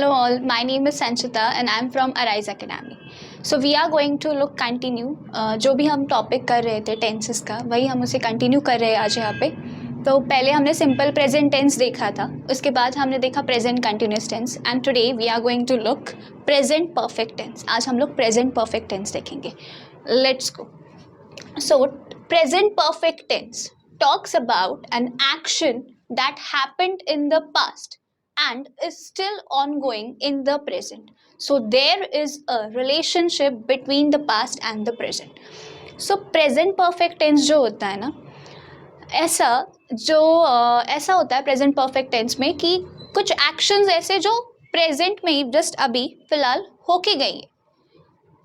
Hello all, my name is Sanchita and I am from Arise Academy. So we are going to look continue जो भी हम topic कर रहे थे tenses का वही हम उसे कंटिन्यू कर रहे हैं आज यहाँ पे. तो पहले हमने सिंपल प्रेजेंट टेंस देखा था, उसके बाद हमने देखा present continuous tense and today we are going to look present perfect tense. आज हम लोग प्रेजेंट परफेक्ट टेंस देखेंगे. Let's go. So present perfect tense talks about an action that happened in the past and is still ongoing in the present. So there is a relationship between the past and the present. So present perfect tense जो होता है ना, ऐसा होता है present perfect tense में कि कुछ एक्शंस ऐसे जो प्रेजेंट में ही जस्ट अभी फिलहाल होके गई है,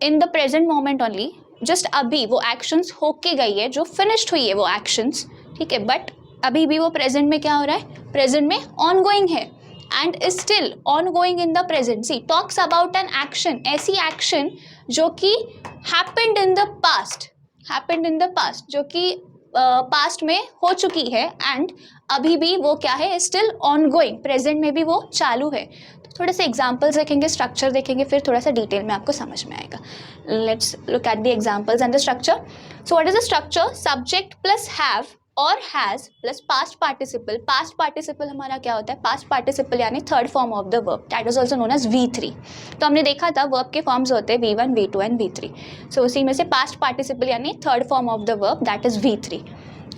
इन the present moment only, just अभी वो एक्शंस होके गई है, जो फिनिश्ड हुई है वो एक्शंस, ठीक है, बट अभी भी वो प्रेजेंट में क्या हो रहा है, प्रेजेंट में ऑनगोइंग है and is still ongoing in the present. See talks about an action, ऐसी एक्शन जो कि हैपेंड इन द पास्ट, जो कि पास्ट में हो चुकी है एंड अभी भी वो क्या है, स्टिल ऑनगोइंग, प्रेजेंट में भी वो चालू है. थोड़े से एग्जाम्पल्स देखेंगे, स्ट्रक्चर देखेंगे, फिर थोड़ा सा डिटेल में आपको समझ में आएगा. Let's look at the examples and the structure. So what is the structure? Subject plus have और has plus past participle. Past participle हमारा क्या होता है? पास्ट पार्टिसिपल यानी third form of the verb, that is also known as V3. तो हमने देखा था वर्ब के फॉर्म्स होते हैं V1, V2 एंड V3. सो उसी में से पास्ट पार्टिसिपल यानी third form of the verb, that is V3.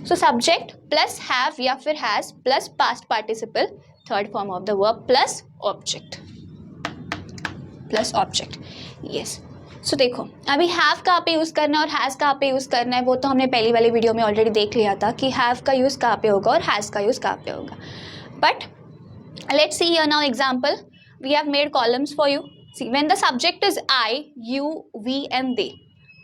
So subject plus have या फिर has plus past participle, third form of the verb, plus object. Yes. So देखो, अभी have कहाँ पे यूज़ करना है और हैज़ कहाँ पे यूज़ करना है वो तो हमने पहली वाली वीडियो में ऑलरेडी देख लिया था कि हैव का यूज़ कहाँ पे होगा और हैज़ का यूज़ कहाँ पे होगा. But let's see here now example. We have made columns for you. See when the subject is I, you, we and they.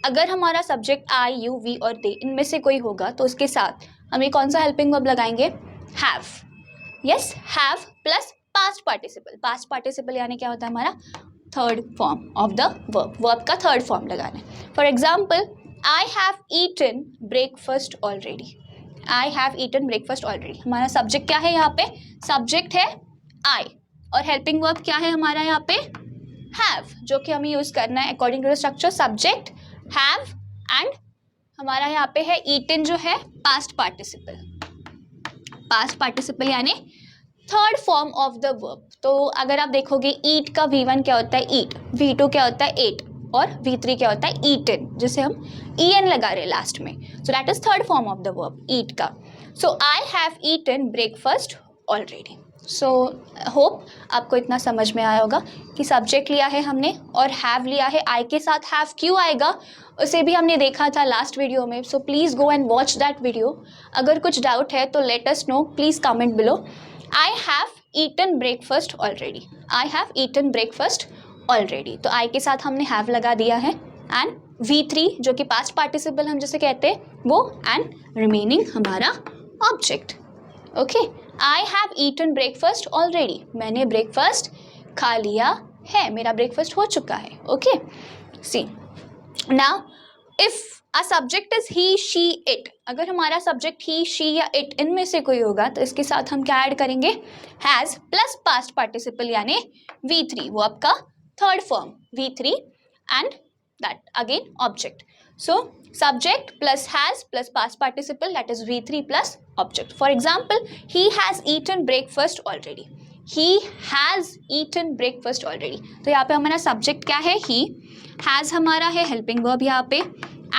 अगर हमारा सब्जेक्ट आई, यू, वी और दे इनमें से कोई होगा तो उसके साथ हम ये कौन सा हेल्पिंग वर्ब लगाएंगे? Have. Yes, have plus past participle. Past participle यानी क्या होता है हमारा? Third form of the verb. Verb का थर्ड फॉर्म लगाना है. For example, I have eaten breakfast already. I have eaten breakfast already. हमारा सब्जेक्ट क्या है यहाँ पे? सब्जेक्ट है आई और हेल्पिंग वर्ब क्या है हमारा यहाँ पे? हैव, जो कि हमें यूज करना है according to the structure. Subject have and हमारा यहाँ पे है ईटन जो है पास्ट पार्टिसिपल. पास्ट पार्टिसिपल यानी third form of the verb. तो अगर आप देखोगे ईट का V1 क्या होता है? ईट. V2 क्या होता है? एट. और V3 क्या होता है? ईटन, जिसे हम en लगा रहे हैं लास्ट में. So that is third form of the verb, eat का. So I have eaten breakfast already. So hope आपको इतना समझ में आया होगा कि सब्जेक्ट लिया है हमने और हैव लिया है. आई के साथ हैव क्यों आएगा उसे भी हमने देखा था लास्ट वीडियो में. So please go and watch that video. अगर कुछ डाउट है तो let us know, please comment below. I have eaten breakfast already. I have eaten breakfast already. तो I के साथ हमने have लगा दिया है and V3 जो कि past participle हम जिसे कहते हैं वो and remaining हमारा object. Okay. I have eaten breakfast already. मैंने breakfast खा लिया है, मेरा breakfast हो चुका है. Okay. See. Now if a subject is he, she, it. अगर हमारा सब्जेक्ट ही, शी या इट इनमें से कोई होगा तो इसके साथ हम क्या ऐड करेंगे? हैज़ प्लस पास्ट पार्टिसिपल यानी V3, वो आपका third form V3 and that again object. So subject plus has plus past participle, that is V3 plus object. For example, he has eaten breakfast already. He has eaten breakfast already. तो यहाँ पे हमारा subject क्या है? ही. Has हमारा है helping verb यहाँ पे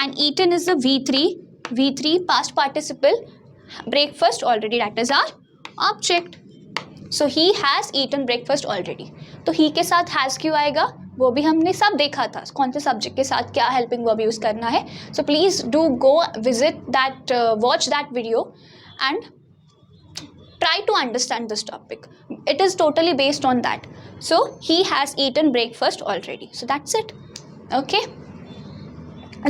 and eaten is the V3 past participle, breakfast already, that is our object. So he has eaten breakfast already. तो he के साथ has क्यों आएगा वो भी हमने सब देखा था, कौन से सब्जेक्ट के साथ क्या हेल्पिंग वर्ब यूज करना है. So please do go visit that, watch that video and try to understand this topic. It is totally based on that. So he has eaten breakfast already. So that's it. Okay.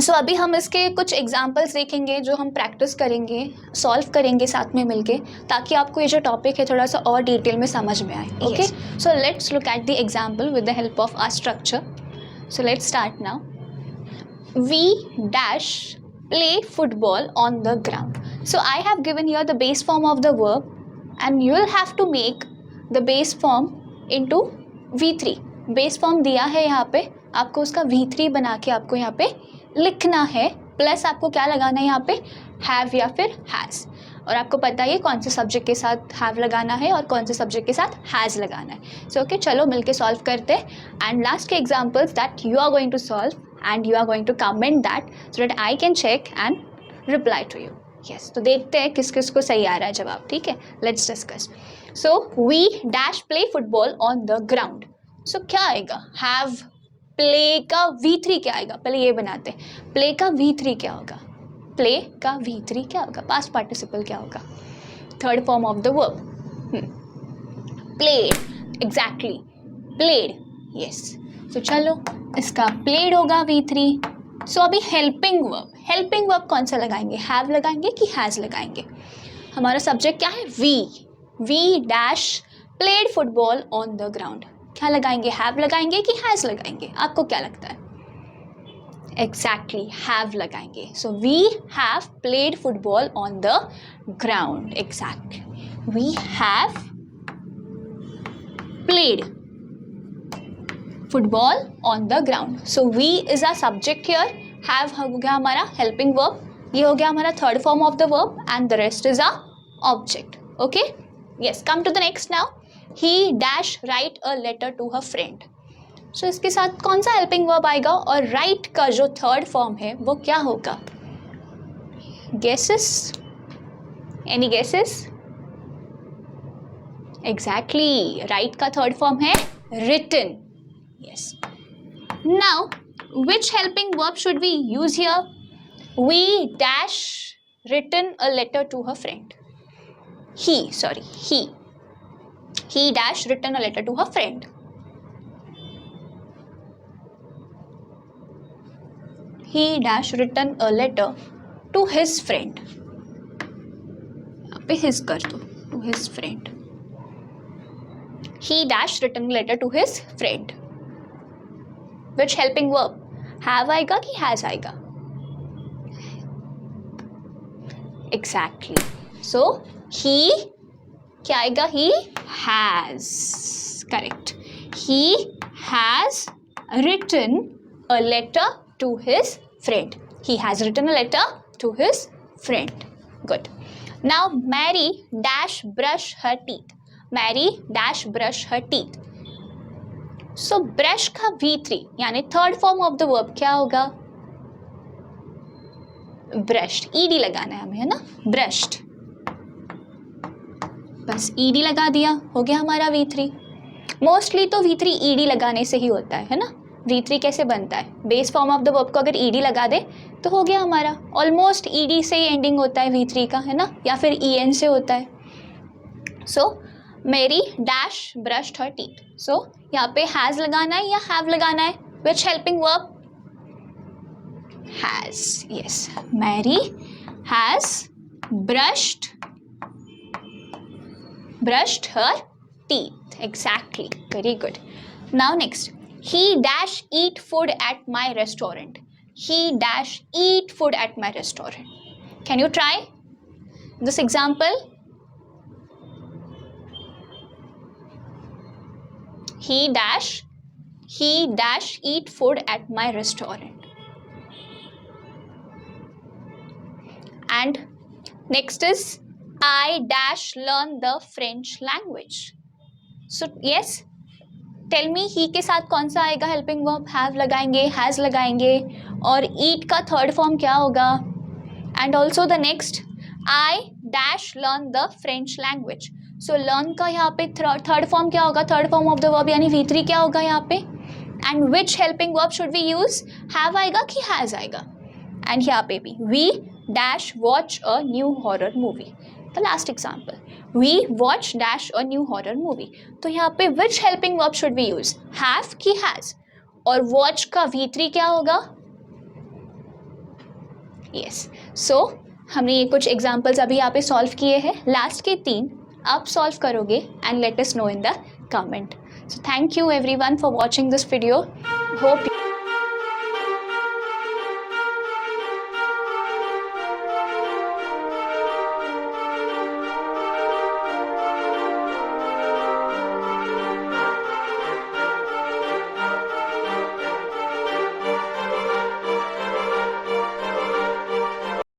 So अभी हम इसके कुछ examples देखेंगे जो हम practice करेंगे, solve करेंगे साथ में मिलके, ताकि आपको ये जो टॉपिक है थोड़ा सा और डिटेल में समझ में आए. Okay. So let's look at the example with the help of our structure. So let's start now. We dash played football on the ground. So I have given here the base form of the verb and you will have to make the base form into V3 base form दिया है यहाँ पे, आपको उसका V3 बना के आपको यहाँ पे लिखना है, प्लस आपको क्या लगाना है यहाँ पे, हैव या फिर हैज़। और आपको पता है कौन से सब्जेक्ट के साथ हैव लगाना है और कौन से सब्जेक्ट के साथ हैज़ लगाना है। सो ओके, चलो मिलके सॉल्व करते हैं। एंड लास्ट के examples that you are going to solve and you are going to comment that so that I can check and reply to you. Yes, तो देखते हैं किस किस को सही आ रहा है जवाब। ठीक है, let's discuss. So we dash play football on the ground. So क्या आएगा, हैव प्ले का V3 क्या आएगा, पहले ये बनाते हैं। प्ले का V3 क्या होगा, प्ले का V3 क्या होगा, पास्ट पार्टिसिपल क्या होगा, थर्ड form of the verb, played, exactly played, yes. तो चलो इसका प्लेड होगा V3। सो अभी हेल्पिंग वर्ब कौन सा लगाएंगे, हैव लगाएंगे कि हैज़ लगाएंगे। हमारा सब्जेक्ट क्या है, we dash played football on the ground. क्या लगाएंगे, हैव लगाएंगे कि हैज़ लगाएंगे, आपको क्या लगता है? एग्जैक्टली हैव लगाएंगे। So we have played football on the ground. Exactly, we have played football on the ground. So we is a subject here, have हो गया हमारा हेल्पिंग वर्ब, ये हो गया हमारा third form of the verb and the rest is a object. Okay, yes, come to the next now. He dash write a letter to her friend. So इसके साथ कौन सा हेल्पिंग वर्ब आएगा और राइट का जो थर्ड फॉर्म है वो क्या होगा? Guesses, any guesses? Exactly, write का थर्ड फॉर्म है written. Yes, now which helping verb should we use here? We dash written a letter to her friend. He dash written a letter to her friend. He dash written a letter to his friend. यहाँ पे his कर दो, to his friend. He dash written a letter to his friend. Which helping verb? Have आएगा कि has आएगा? Exactly. So he क्या आएगा? He has. Correct. He has written a letter to his friend. He has written a letter to his friend. Good. Now Mary dash brush her teeth. Mary dash brush her teeth. So brush का V3 यानी third form of the verb क्या होगा? Brushed, ED लगाना है हमें, है ना, brushed, बस ईडी लगा दिया, हो गया हमारा V3। मोस्टली तो V3 ईडी लगाने से ही होता है ना। V3 कैसे बनता है, base form of the verb को अगर ईडी लगा दे तो हो गया हमारा। ऑलमोस्ट ईडी से ही एंडिंग होता है V3 का, है ना, या फिर EN से होता है। So Mary dash brushed her teeth. So यहाँ पे हैज़ लगाना है या हैव लगाना है? Which helping verb? Has. Yes, Mary has brushed her teeth. Exactly, very good. Now next, he dash eat food at my restaurant. He dash eat food at my restaurant. Can you try this example? He dash eat food at my restaurant. And next is I dash learn the French language. So yes, tell me he के साथ कौन सा आएगा helping verb? Have लगाएंगे, has लगाएंगे, और eat का third form क्या होगा? And also the next, I dash learn the French language. So learn का यहाँ पे थर्ड फॉर्म क्या होगा? थर्ड फॉर्म ऑफ द वर्ब यानी V3 क्या होगा यहाँ पे? And which helping verb should we use? Have आएगा कि हैज़ आएगा? एंड यहाँ पे भी we dash watch a new horror movie. The last example, we watch dash a new horror movie. तो यहाँ पे which helping verb should we use? Have कि हैज़? और वॉच का V3 क्या होगा? यस। सो हमने ये कुछ एग्जाम्पल्स अभी यहाँ पे सॉल्व किए हैं। लास्ट के 3 आप सॉल्व करोगे and let us know in the comment. So thank you everyone for watching this video. Hope